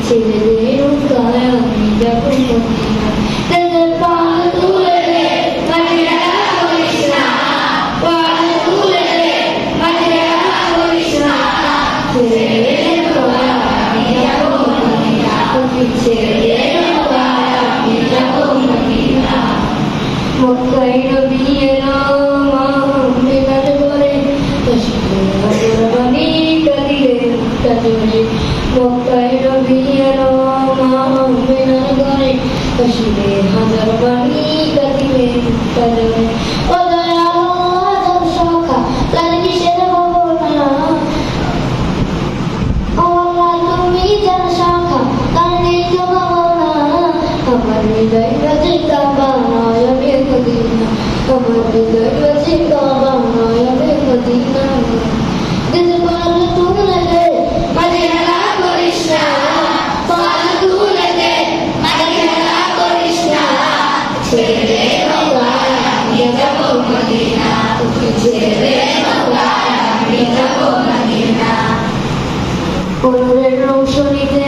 ছেড়ে নৌকায় আমি যাব মদিনা তেদের পাল তুলে দে মাটির হারা করিস না পাল তুলে দে মাটির হারা করিস না ছেড়ে নৌকায় আমি যাব মদিনা ছেড়ে নৌকায় আমি যাব মদিনা মক্কায় নবী এলো মা মিলাদ করে তসবিহ কুরবানি কাদিয়ে কাজরে মক্কায় নবী এলো মা মিলাদ করে তসবিহ হাজার বাণী কাদিয়ে কাজরে ও দয়াল আল্লাহ সখা তার নিষেধ হবো না ও আল্লাহ তুমি যার শাখা তার নেই তো হবো না আমার হৃদয় বাজে কাবা নয় আমি মদিনা আমার হৃদয় বাজে কাবা নয় আমি মদিনা দিল পাল তুলে দে মাঝে হারা করিস না পাল তুলে দে মাঝে হারা করিস না ছেড়ে নৌকায় আমি যাব মদিনা ছেড়ে নৌকায় আমি যাব মদিনা অনুরের রৌশনীতে